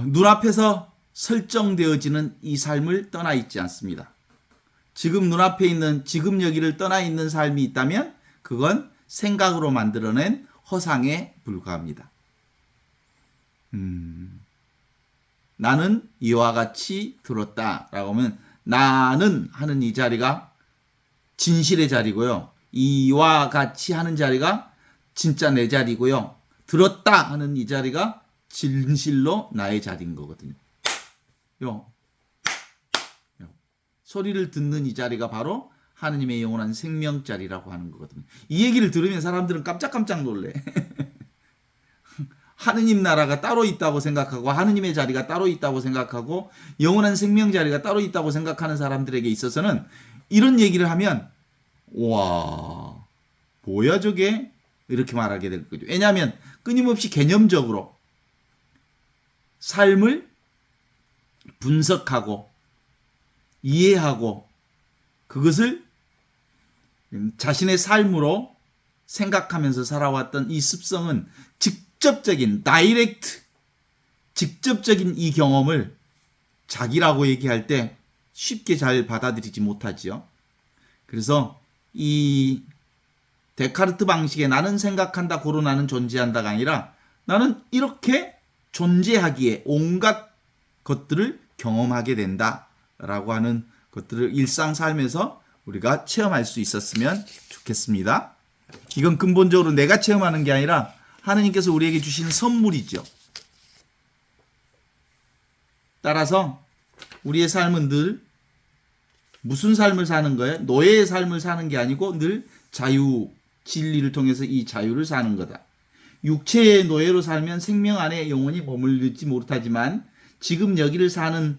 눈앞에서 설정되어지는 이 삶을 떠나 있지 않습니다. 지금 눈앞에 있는 지금 여기를 떠나 있는 삶이 있다면 그건 생각으로 만들어낸 허상에 불과합니다. 나는 이와 같이 들었다라고 하면 나는 하는 이 자리가 진실의 자리고요. 이와 같이 하는 자리가 진짜 내 자리고요. 들었다 하는 이 자리가 진실로 나의 자리인 거거든요. 소리를 듣는 이 자리가 바로 하느님의 영원한 생명 자리라고 하는 거거든요. 이 얘기를 들으면 사람들은 깜짝깜짝 놀래. 하느님 나라가 따로 있다고 생각하고 하느님의 자리가 따로 있다고 생각하고 영원한 생명 자리가 따로 있다고 생각하는 사람들에게 있어서는 이런 얘기를 하면 와 뭐야 저게? 이렇게 말하게 될 거죠. 왜냐하면 끊임없이 개념적으로 삶을 분석하고 이해하고 그것을 자신의 삶으로 생각하면서 살아왔던 이 습성은 직접적인 직접적인 이 경험을 자기라고 얘기할 때 쉽게 잘 받아들이지 못하지요. 그래서 이 데카르트 방식의 나는 생각한다 고로 나는 존재한다가 아니라 나는 이렇게 존재하기에 온갖 것들을 경험하게 된다라고 하는 것들을 일상 삶에서 우리가 체험할 수 있었으면 좋겠습니다. 이건 근본적으로 내가 체험하는 게 아니라 하느님께서 우리에게 주시는 선물이죠. 따라서 우리의 삶은 늘 무슨 삶을 사는 거예요? 노예의 삶을 사는 게 아니고 늘 자유, 진리를 통해서 이 자유를 사는 거다. 육체의 노예로 살면 생명 안에 영원히 머물지 못하지만 지금 여기를 사는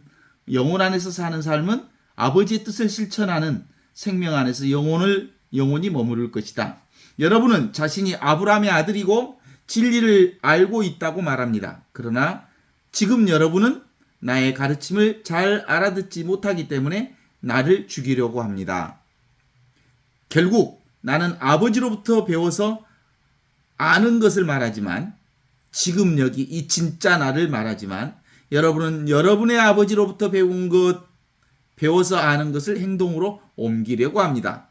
영혼 안에서 사는 삶은 아버지의 뜻을 실천하는 생명 안에서 영원히 머무를 것이다. 여러분은 자신이 아브라함의 아들이고 진리를 알고 있다고 말합니다. 그러나 지금 여러분은 나의 가르침을 잘 알아듣지 못하기 때문에 나를 죽이려고 합니다. 결국 나는 아버지로부터 배워서 아는 것을 말하지만 지금 여기 이 진짜 나를 말하지만 여러분은 여러분의 아버지로부터 배워서 아는 것을 행동으로 옮기려고 합니다.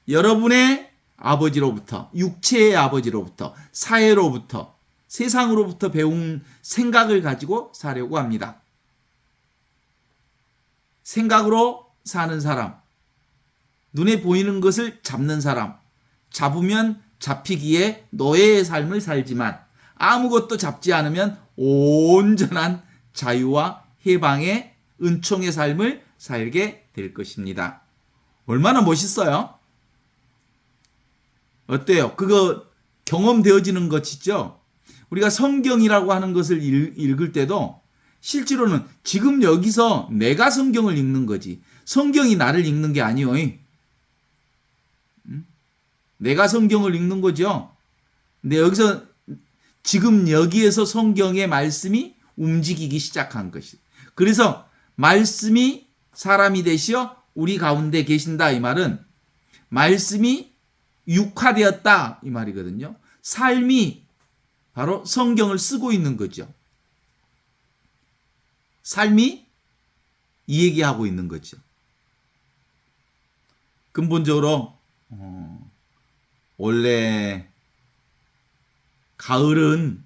여러분의 아버지로부터, 육체의 아버지로부터, 사회로부터, 세상으로부터 배운 생각을 가지고 사려고 합니다. 생각으로 사는 사람, 눈에 보이는 것을 잡는 사람, 잡으면 잡히기에 노예의 삶을 살지만 아무것도 잡지 않으면 온전한 자유와 해방의 은총의 삶을 살게 될 것입니다. 얼마나 멋있어요? 어때요? 그거 경험되어지는 것이죠? 우리가 성경이라고 하는 것을 읽을 때도 실제로는 지금 여기서 내가 성경을 읽는 거지 성경이 나를 읽는 게 아니요. 내가 성경을 읽는 거죠. 근데 여기서 지금 여기에서 성경의 말씀이 움직이기 시작한 것이. 그래서 말씀이 사람이 되시어 우리 가운데 계신다 이 말은 말씀이 육화되었다 이 말이거든요. 삶이 바로 성경을 쓰고 있는 거죠. 삶이 이 얘기하고 있는 거죠. 근본적으로 원래 가을은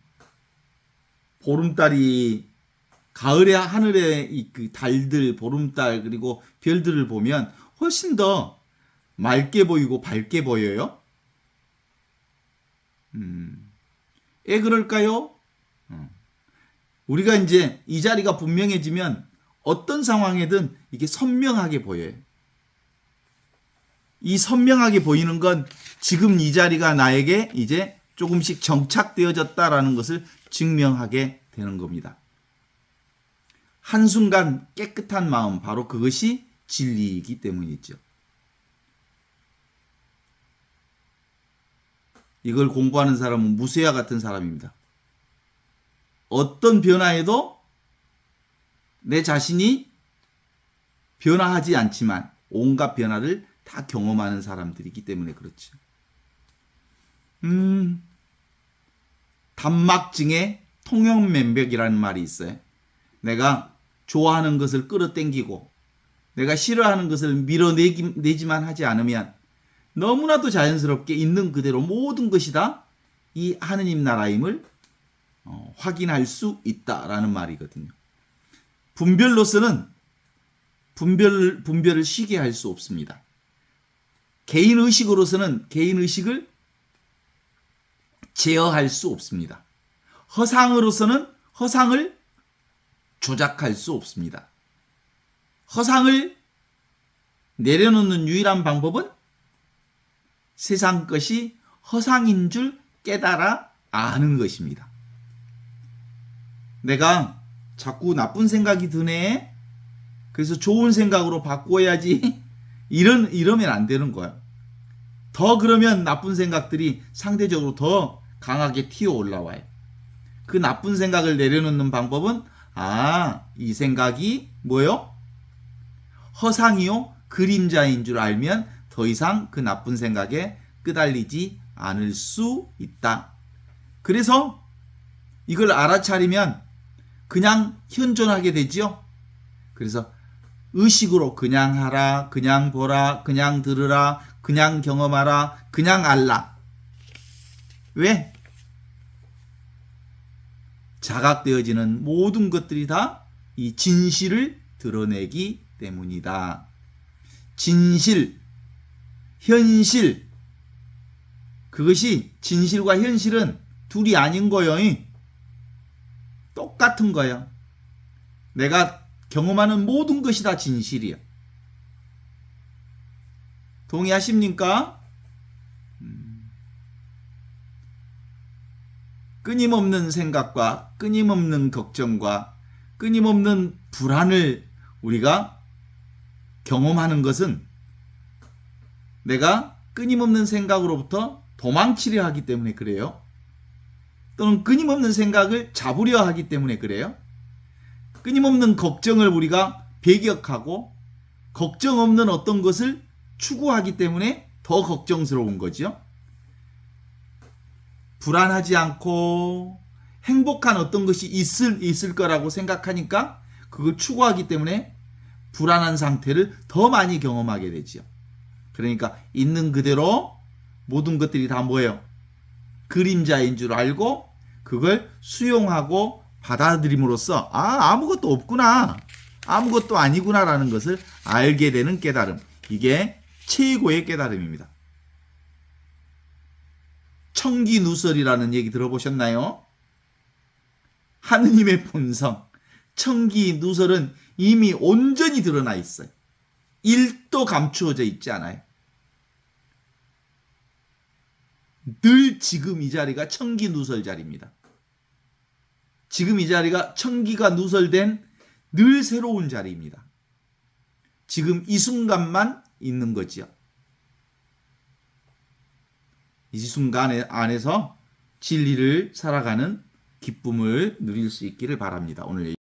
보름달이 가을의 하늘의 그 달들, 보름달 그리고 별들을 보면 훨씬 더 맑게 보이고 밝게 보여요. 왜 그럴까요? 우리가 이제 이 자리가 분명해지면 어떤 상황에든 이게 선명하게 보여요. 이 선명하게 보이는 건 지금 이 자리가 나에게 이제 조금씩 정착되어졌다라는 것을 증명하게 되는 겁니다. 한순간 깨끗한 마음, 바로 그것이 진리이기 때문이죠. 이걸 공부하는 사람은 무쇠와 같은 사람입니다. 어떤 변화에도 내 자신이 변화하지 않지만 온갖 변화를 다 경험하는 사람들이기 때문에 그렇죠. 단막증의 통영맨벽이라는 말이 있어요. 내가 좋아하는 것을 끌어당기고 내가 싫어하는 것을 밀어내지만 하지 않으면 너무나도 자연스럽게 있는 그대로 모든 것이 다 이 하느님 나라임을 확인할 수 있다라는 말이거든요. 분별로서는 분별을 쉬게 할 수 없습니다. 개인 의식으로서는 개인 의식을 제어할 수 없습니다. 허상으로서는 허상을 조작할 수 없습니다. 허상을 내려놓는 유일한 방법은 세상 것이 허상인 줄 깨달아 아는 것입니다. 내가 자꾸 나쁜 생각이 드네. 그래서 좋은 생각으로 바꿔야지. 이러면 안 되는 거야. 더 그러면 나쁜 생각들이 상대적으로 더 강하게 튀어 올라와요. 그 나쁜 생각을 내려놓는 방법은 이 생각이 뭐요? 허상이요? 그림자인 줄 알면 더 이상 그 나쁜 생각에 끄달리지 않을 수 있다. 그래서 이걸 알아차리면 그냥 현존하게 되지요. 그래서 의식으로 그냥 하라, 그냥 보라, 그냥 들으라, 그냥 경험하라, 그냥 알라. 왜? 자각되어지는 모든 것들이 다 이 진실을 드러내기 때문이다. 진실, 현실, 그것이 진실과 현실은 둘이 아닌 거요. 똑같은 거예요. 내가 경험하는 모든 것이 다 진실이야. 동의하십니까? 끊임없는 생각과 끊임없는 걱정과 끊임없는 불안을 우리가 경험하는 것은 내가 끊임없는 생각으로부터 도망치려 하기 때문에 그래요. 또는 끊임없는 생각을 잡으려 하기 때문에 그래요. 끊임없는 걱정을 우리가 배격하고 걱정 없는 어떤 것을 추구하기 때문에 더 걱정스러운 거죠. 불안하지 않고 행복한 어떤 것이 있을 거라고 생각하니까 그걸 추구하기 때문에 불안한 상태를 더 많이 경험하게 되죠. 그러니까 있는 그대로 모든 것들이 다 뭐예요? 그림자인 줄 알고 그걸 수용하고 받아들임으로써 아무것도 없구나, 아무것도 아니구나라는 것을 알게 되는 깨달음. 이게 최고의 깨달음입니다. 청기누설이라는 얘기 들어보셨나요? 하느님의 본성, 청기누설은 이미 온전히 드러나 있어요. 1도 감추어져 있지 않아요. 늘 지금 이 자리가 청기누설 자리입니다. 지금 이 자리가 청기가 누설된 늘 새로운 자리입니다. 지금 이 순간만 있는 거지요. 이 순간 안에서 진리를 살아가는 기쁨을 누릴 수 있기를 바랍니다. 오늘